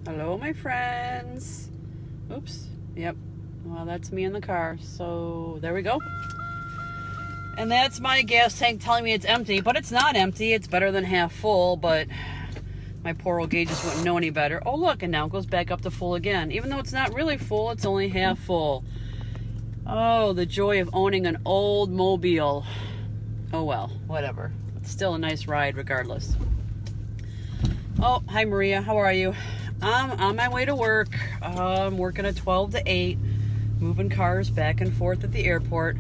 Hello, my friends. Oops. Yep. Well, that's me in the car. So there we go. And that's my gas tank telling me it's empty, but it's not empty. It's better than half full, but my poor old gauges wouldn't know any better. Oh, look, and now it goes back up to full again. Even though it's not really full, it's only half full. Oh, the joy of owning an old Mobile. Oh, well, whatever. It's still a nice ride regardless. Oh, hi, Maria. How are you? I'm on my way to work. I'm working a 12 to 8, moving cars back and forth at the airport.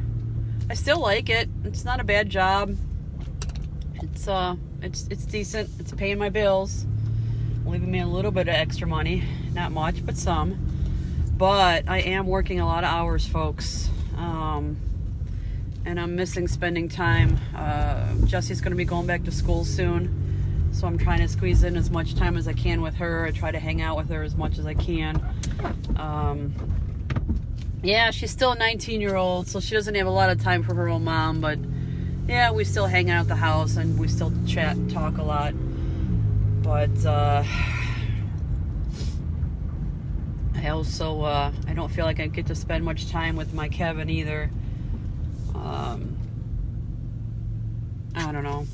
I still like it. It's not a bad job. It's decent. It's paying my bills, leaving me a little bit of extra money. Not much, but some. But I am working a lot of hours, folks. And I'm missing spending time. Jesse's going to be going back to school soon. So I'm trying to squeeze in as much time as I can with her. I try to hang out with her as much as I can. Yeah, she's still a 19-year-old, so she doesn't have a lot of time for her own mom. But yeah, we still hang out at the house and we still chat and talk a lot. But I also I don't feel like I get to spend much time with my Kevin either. I don't know.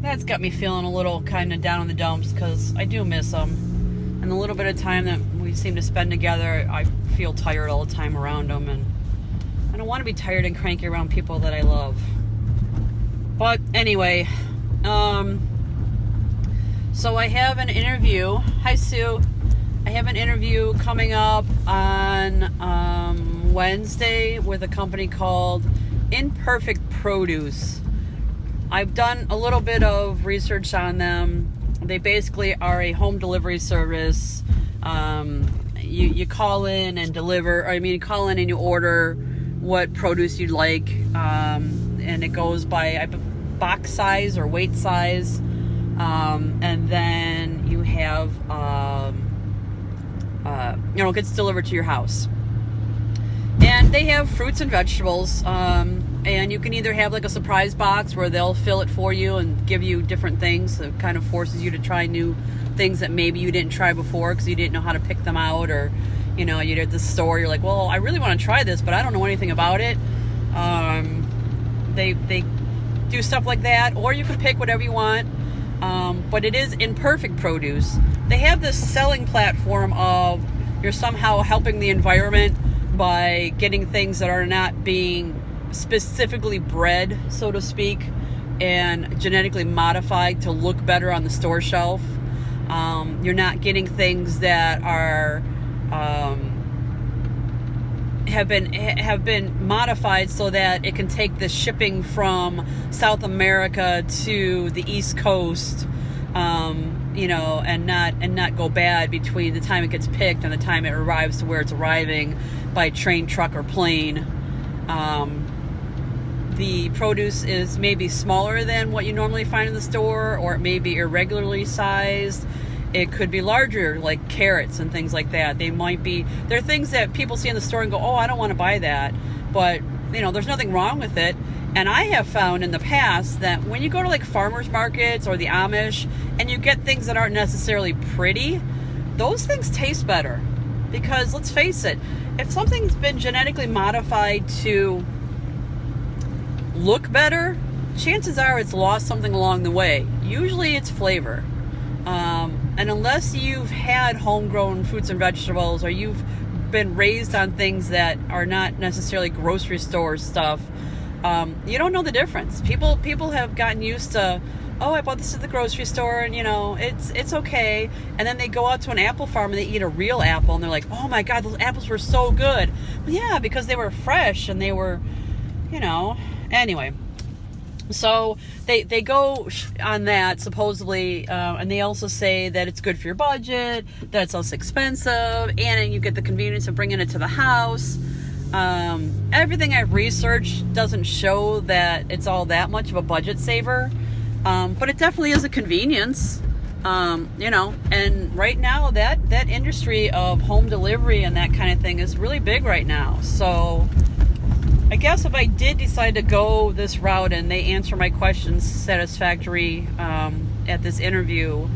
That's got me feeling a little kind of down in the dumps because I do miss him. And the little bit of time that we seem to spend together, I feel tired all the time around him. And I don't want to be tired and cranky around people that I love. But anyway, so I have an interview. Hi, Sue. I have an interview coming up on Wednesday with a company called Imperfect Produce. I've done a little bit of research on them. They basically are a home delivery service. You call in and call in and you order what produce you'd like. And it goes by box size or weight size. And then you have, it gets delivered to your house. And they have fruits and vegetables. And you can either have like a surprise box where they'll fill it for you and give you different things. So it kind of forces you to try new things that maybe you didn't try before because you didn't know how to pick them out. Or, you're at the store, you're like, well, I really want to try this, but I don't know anything about it. They do stuff like that. Or you can pick whatever you want. But it is Imperfect Produce. They have this selling platform of you're somehow helping the environment by getting things that are not being specifically bred, so to speak, and genetically modified to look better on the store shelf. You're not getting things that are have been modified so that it can take the shipping from South America to the East Coast, and not go bad between the time it gets picked and the time it arrives to where it's arriving by train, truck, or plane. The produce is maybe smaller than what you normally find in the store, or it may be irregularly sized. It could be larger, like carrots and things like that. They're things that people see in the store and go, oh, I don't want to buy that. But, there's nothing wrong with it. And I have found in the past that when you go to like farmers markets or the Amish and you get things that aren't necessarily pretty, those things taste better. Because let's face it, if something's been genetically modified to look better, chances are it's lost something along the way. Usually it's flavor. And unless you've had homegrown fruits and vegetables or you've been raised on things that are not necessarily grocery store stuff, you don't know the difference. People have gotten used to, oh, I bought this at the grocery store and it's okay. And then they go out to an apple farm and they eat a real apple and they're like, oh my God, those apples were so good. Well, yeah, because they were fresh and they were, anyway. So they go on that supposedly, and they also say that it's good for your budget, that it's less expensive, and you get the convenience of bringing it to the house. Everything I've researched doesn't show that it's all that much of a budget saver, but it definitely is a convenience. And right now that industry of home delivery and that kind of thing is really big right now. So I guess if I did decide to go this route and they answer my questions satisfactory at this interview,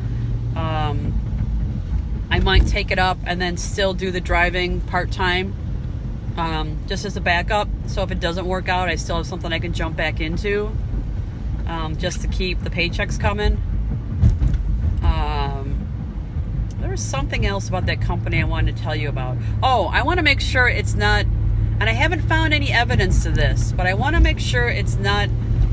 I might take it up and then still do the driving part-time, just as a backup. So if it doesn't work out, I still have something I can jump back into, just to keep the paychecks coming. There was something else about that company I wanted to tell you about. Oh, I want to make sure it's not, and I haven't found any evidence to this, but I want to make sure it's not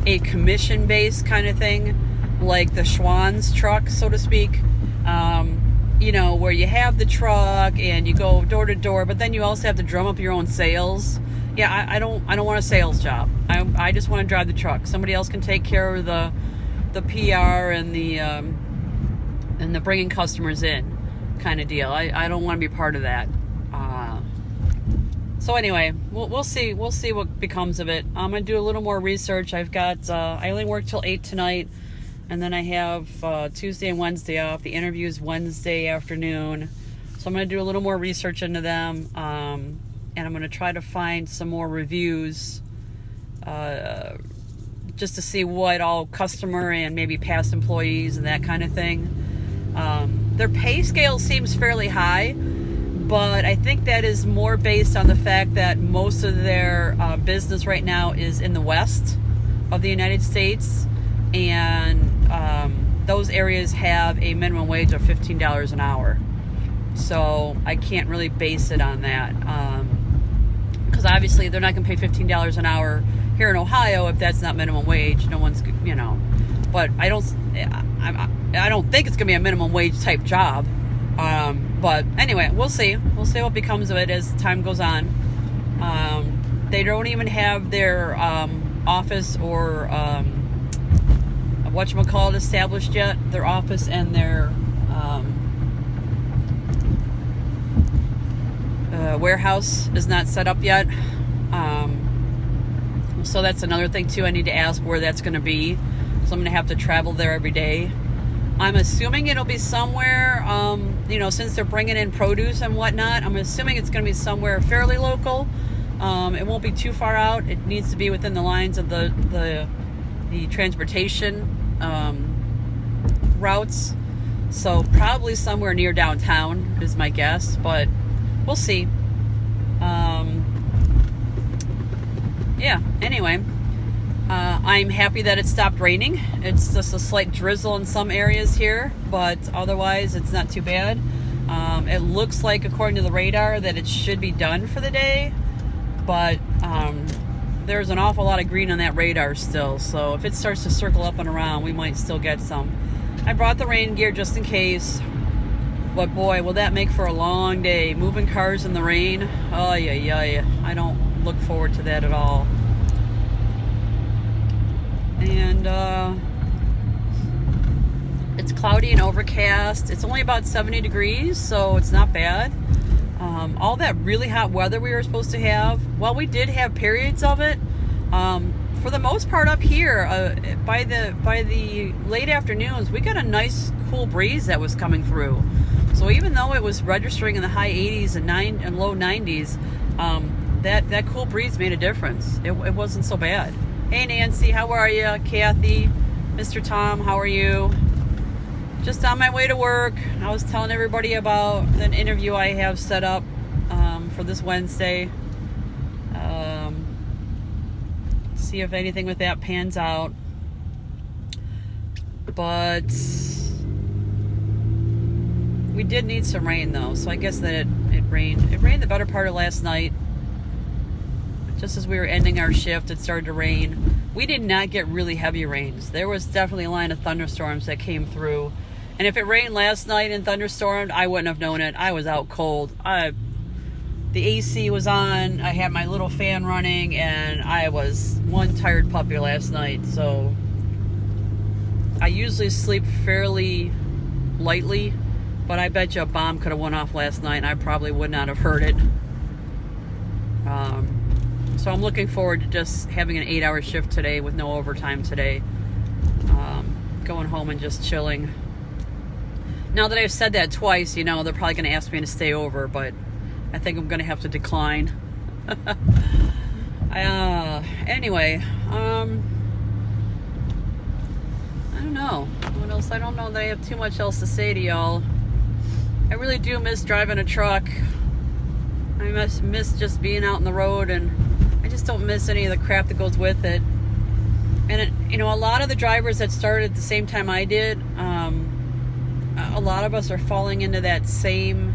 a commission-based kind of thing, like the Schwann's truck, so to speak. You know, where you have the truck and you go door to door, but then you also have to drum up your own sales. Yeah, I don't want a sales job. I just want to drive the truck. Somebody else can take care of the PR and the bringing customers in kind of deal. I don't want to be part of that. So anyway, we'll see what becomes of it. I'm gonna do a little more research. I've got I only work till 8 tonight, and then I have Tuesday and Wednesday off. The interview's Wednesday afternoon, so I'm gonna do a little more research into them, and I'm gonna try to find some more reviews, just to see what all customer and maybe past employees and that kind of thing. Their pay scale seems fairly high, but I think that is more based on the fact that most of their business right now is in the west of the United States, and those areas have a minimum wage of $15 an hour. So I can't really base it on that, because obviously they're not going to pay $15 an hour here in Ohio if that's not minimum wage. No one's, but I don't think it's going to be a minimum wage type job. But anyway, we'll see. We'll see what becomes of it as time goes on. They don't even have their office or whatchamacallit established yet. Their office and their warehouse is not set up yet. So that's another thing too. I need to ask where that's going to be. So I'm going to have to travel there every day. I'm assuming it'll be somewhere, since they're bringing in produce and whatnot, I'm assuming it's going to be somewhere fairly local. It won't be too far out. It needs to be within the lines of the transportation routes. So probably somewhere near downtown is my guess, but we'll see. Anyway. I'm happy that it stopped raining. It's just a slight drizzle in some areas here, but otherwise it's not too bad. It looks like, according to the radar, that it should be done for the day, but there's an awful lot of green on that radar still, so if it starts to circle up and around, we might still get some. I brought the rain gear just in case, but boy, will that make for a long day. Moving cars in the rain, oh yeah, I don't look forward to that at all. And it's cloudy and overcast. It's only about 70 degrees, so it's not bad. All that really hot weather we were supposed to have, well, we did have periods of it. For the most part up here, by the late afternoons, we got a nice cool breeze that was coming through. So even though it was registering in the high 80s and low 90s, that cool breeze made a difference. It wasn't so bad. Hey Nancy, how are you? Kathy, Mr. Tom, how are you? Just on my way to work. I was telling everybody about an interview I have set up for this Wednesday. See if anything with that pans out. But we did need some rain though, so I guess that it rained. It rained the better part of last night. Just as we were ending our shift, it started to rain. We did not get really heavy rains. There was definitely a line of thunderstorms that came through. And if it rained last night and thunderstormed, I wouldn't have known it. I was out cold. The AC was on. I had my little fan running, and I was one tired puppy last night. So I usually sleep fairly lightly, but I bet you a bomb could have went off last night, and I probably would not have heard it. So I'm looking forward to just having an 8-hour shift today with no overtime today. Going home and just chilling. Now that I've said that twice, they're probably going to ask me to stay over, but I think I'm going to have to decline. Anyway, I don't know. What else? I don't know that I have too much else to say to y'all. I really do miss driving a truck. I miss just being out on the road, and I just don't miss any of the crap that goes with it. And a lot of the drivers that started at the same time I did, a lot of us are falling into that same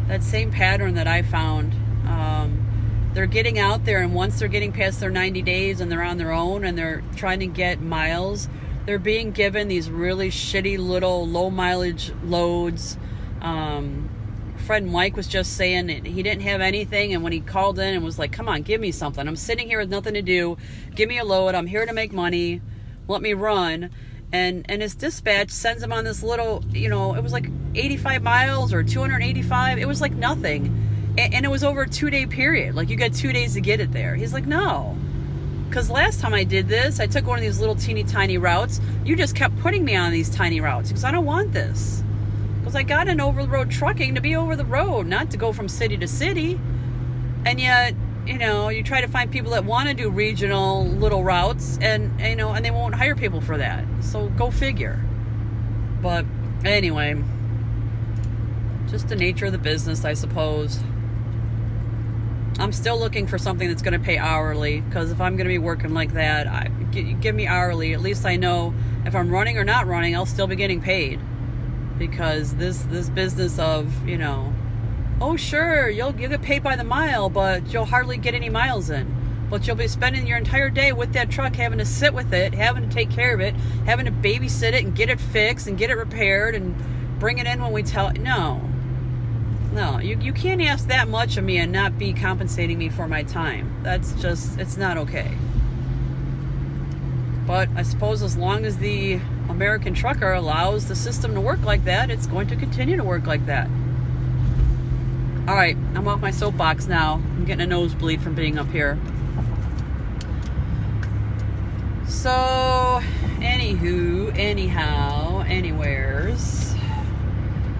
pattern that I found. They're getting out there, and once they're getting past their 90 days and they're on their own and they're trying to get miles, they're being given these really shitty little low mileage loads. Friend Mike was just saying that he didn't have anything, and when he called in and was like, come on, give me something. I'm sitting here with nothing to do. Give me a load. I'm here to make money. Let me run. And his dispatch sends him on this little, it was like 85 miles or 285. It was like nothing. And it was over a 2-day period. Like, you got 2 days to get it there. He's like, no. Because last time I did this, I took one of these little teeny tiny routes. You just kept putting me on these tiny routes because I don't want this. Because I got in over-the-road trucking to be over the road, not to go from city to city. And yet, you try to find people that want to do regional little routes, and they won't hire people for that. So go figure. But anyway, just the nature of the business, I suppose. I'm still looking for something that's going to pay hourly, because if I'm going to be working like that, give me hourly. At least I know if I'm running or not running, I'll still be getting paid. Because this business of, oh sure, you'll get paid by the mile, but you'll hardly get any miles in. But you'll be spending your entire day with that truck, having to sit with it, having to take care of it, having to babysit it and get it fixed and get it repaired and bring it in when we tell. No, you can't ask that much of me and not be compensating me for my time. That's just, it's not okay. But I suppose as long as the American trucker allows the system to work like that, it's going to continue to work like that. All right, I'm off my soapbox now. I'm getting a nosebleed from being up here. So, anywheres.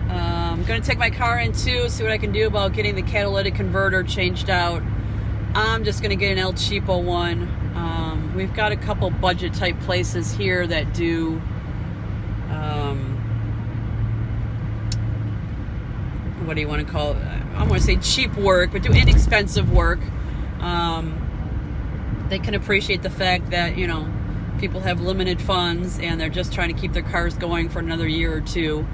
I'm going to take my car in too, see what I can do about getting the catalytic converter changed out. I'm just going to get an El Cheapo one. We've got a couple budget type places here that do what do you want to call it? I want to say cheap work, but do inexpensive work. They can appreciate the fact that, people have limited funds and they're just trying to keep their cars going for another year or two.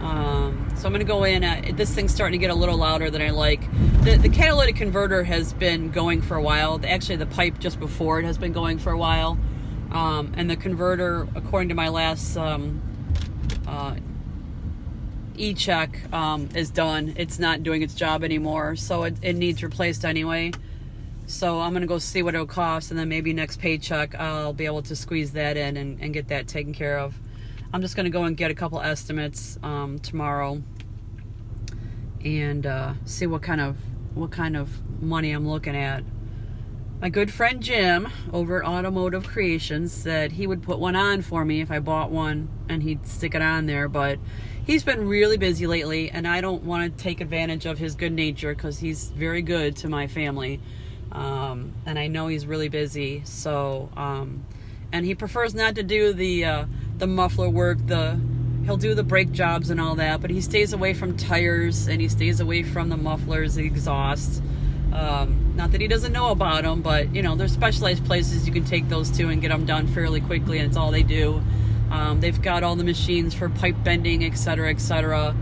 So I'm going to go in. This thing's starting to get a little louder than I like. The catalytic converter has been going for a while. Actually, the pipe just before it has been going for a while. And the converter, according to my last e-check, is done. It's not doing its job anymore. So it needs replaced anyway. So I'm going to go see what it'll cost. And then maybe next paycheck, I'll be able to squeeze that in and get that taken care of. I'm just going to go and get a couple estimates tomorrow and see what kind of money I'm looking at. My good friend Jim over at Automotive Creations said he would put one on for me if I bought one, and he'd stick it on there, but he's been really busy lately, and I don't want to take advantage of his good nature because he's very good to my family, and I know he's really busy. So and he prefers not to do the muffler work. He'll do the brake jobs and all that, but he stays away from tires and he stays away from the mufflers, the exhaust. Not that he doesn't know about them, but there's specialized places you can take those to and get them done fairly quickly, and it's all they do. They've got all the machines for pipe bending, etc., etc.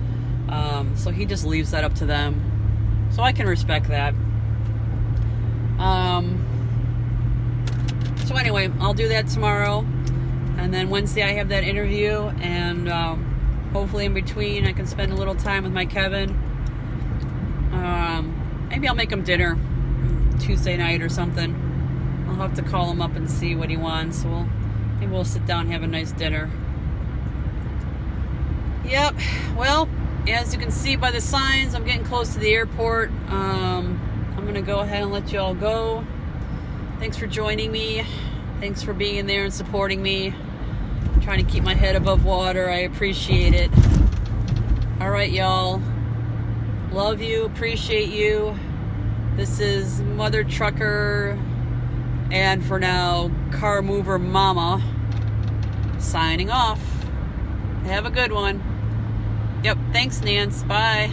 So he just leaves that up to them. So I can respect that. So anyway, I'll do that tomorrow. And then Wednesday I have that interview, and hopefully in between I can spend a little time with my Kevin. Maybe I'll make him dinner Tuesday night or something. I'll have to call him up and see what he wants. Maybe we'll sit down and have a nice dinner. Yep. Well, as you can see by the signs, I'm getting close to the airport. I'm going to go ahead and let you all go. Thanks for joining me. Thanks for being there and supporting me. I'm trying to keep my head above water. I appreciate it. All right, y'all. Love you. Appreciate you. This is Mother Trucker, and for now, Car Mover Mama, signing off. Have a good one. Yep. Thanks, Nance. Bye.